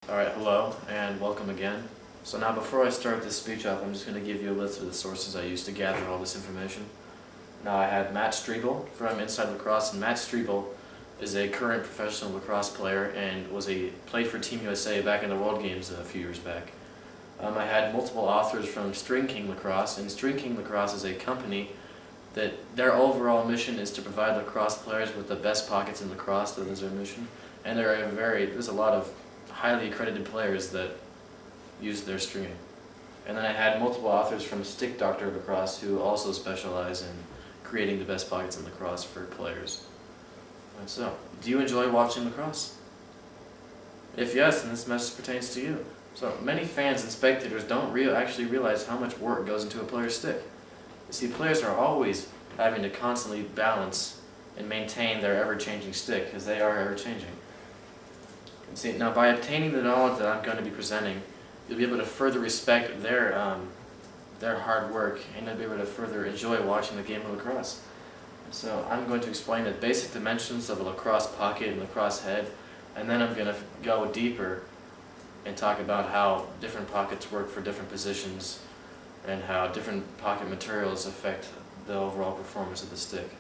Alright, hello and welcome again. So now before I start this speech off, I'm just going to give you a list of the sources I used to gather all this information. Now I had Matt Strebel from Inside Lacrosse, and Matt Strebel is a current professional lacrosse player and played for Team USA back in the World Games a few years back. I had multiple authors from String King Lacrosse, and String King Lacrosse is a company that their overall mission is to provide lacrosse players with the best pockets in lacrosse. That is their mission, and there's a lot of highly accredited players that use their stringing. And then I had multiple authors from Stick Doctor Lacrosse who also specialize in creating the best pockets in lacrosse for players. And so, do you enjoy watching lacrosse? If yes, then this message pertains to you. So, many fans and spectators don't actually realize how much work goes into a player's stick. You see, players are always having to constantly balance and maintain their ever-changing stick, because they are ever-changing. And see, now by obtaining the knowledge that I'm going to be presenting, you'll be able to further respect their hard work, and you'll be able to further enjoy watching the game of lacrosse. So I'm going to explain the basic dimensions of a lacrosse pocket and lacrosse head, and then I'm going to go deeper and talk about how different pockets work for different positions and how different pocket materials affect the overall performance of the stick.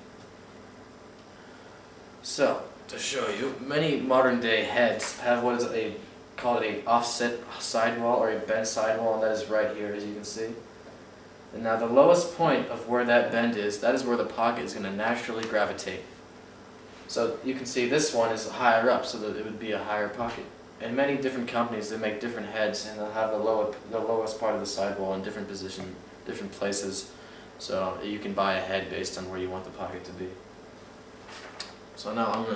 So, to show you, many modern day heads have what is called an offset sidewall or a bend sidewall, and that is right here, as you can see. And now the lowest point of where that bend is, that is where the pocket is going to naturally gravitate. So you can see this one is higher up, so that it would be a higher pocket. And many different companies, they make different heads, and they'll have the lowest part of the sidewall in different positions, different places. So you can buy a head based on where you want the pocket to be. So now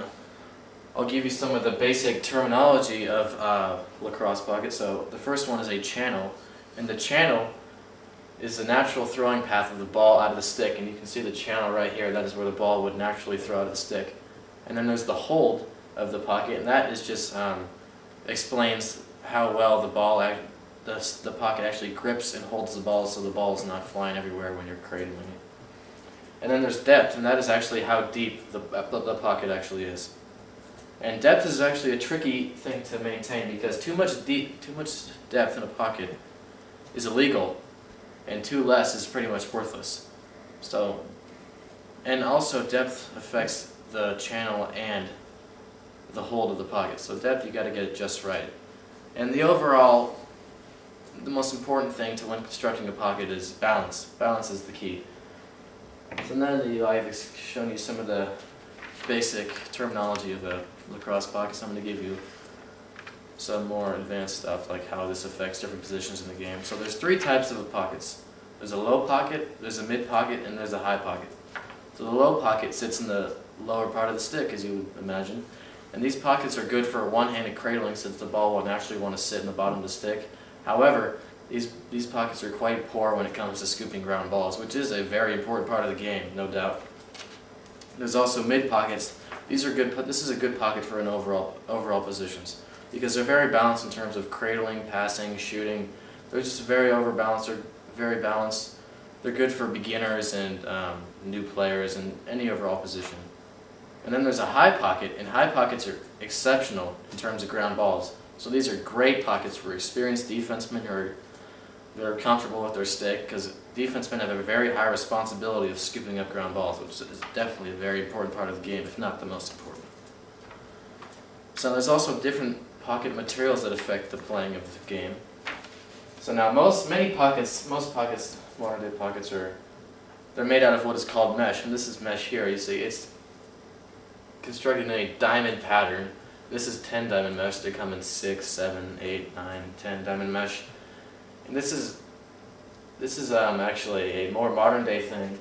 I'll give you some of the basic terminology of lacrosse pocket. So the first one is a channel, and the channel is the natural throwing path of the ball out of the stick, and you can see the channel right here. That is where the ball would naturally throw out of the stick. And then there's the hold of the pocket, and that is just explains how well the pocket actually grips and holds the ball, so the ball is not flying everywhere when you're cradling it. And then there's depth, and that is actually how deep the pocket actually is. And depth is actually a tricky thing to maintain, because too much depth in a pocket is illegal, and too less is pretty much worthless. So, and also depth affects the channel and the hold of the pocket. So depth, you got to get it just right. And the most important thing to when constructing a pocket is balance. Balance is the key. So now that I've shown you some of the basic terminology of a lacrosse pocket, so I'm going to give you some more advanced stuff, like how this affects different positions in the game. So there's three types of pockets. There's a low pocket, there's a mid pocket, and there's a high pocket. So the low pocket sits in the lower part of the stick, as you would imagine. And these pockets are good for one-handed cradling, since the ball will naturally want to sit in the bottom of the stick. However, these pockets are quite poor when it comes to scooping ground balls, which is a very important part of the game, no doubt. There's also mid pockets. These are good. This is a good pocket for an overall positions, because they're very balanced in terms of cradling, passing, shooting. They're just very overbalanced. They're very balanced. They're good for beginners and new players in any overall position. And then there's a high pocket, and high pockets are exceptional in terms of ground balls. So these are great pockets for experienced defensemen who are comfortable with their stick, because defensemen have a very high responsibility of scooping up ground balls, which is definitely a very important part of the game, if not the most important. So there's also different pocket materials that affect the playing of the game. So now most pockets, modern day pockets, they're made out of what is called mesh, and this is mesh here. You see, it's constructed in a diamond pattern. This is 10 diamond mesh. They come in 6, 7, 8, 9, 10 diamond mesh. And this is actually a more modern day thing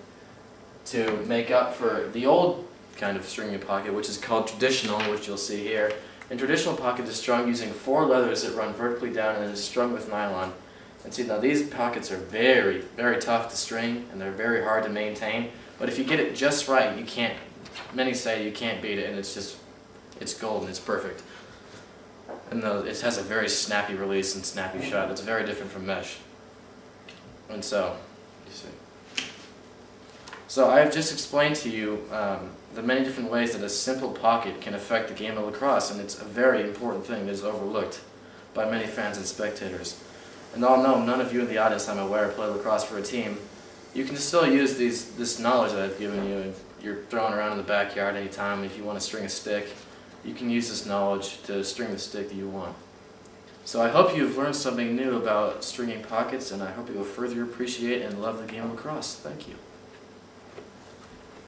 to make up for the old kind of stringing pocket, which is called traditional, which you'll see here. And traditional pocket is strung using 4 leathers that run vertically down and is strung with nylon. And see, now these pockets are very, very tough to string, and they're very hard to maintain. But if you get it just right, many say you can't beat it, and it's gold and it's perfect. And it has a very snappy release and snappy shot. It's very different from mesh. And so, you see. So I've just explained to you the many different ways that a simple pocket can affect the game of lacrosse, and it's a very important thing that is overlooked by many fans and spectators. And although none of you in the audience, I'm aware, play lacrosse for a team, you can still use this knowledge that I've given you. If you're throwing around in the backyard anytime, if you want to string a stick, you can use this knowledge to string the stick that you want. So I hope you've learned something new about stringing pockets, and I hope you will further appreciate and love the game of lacrosse. Thank you.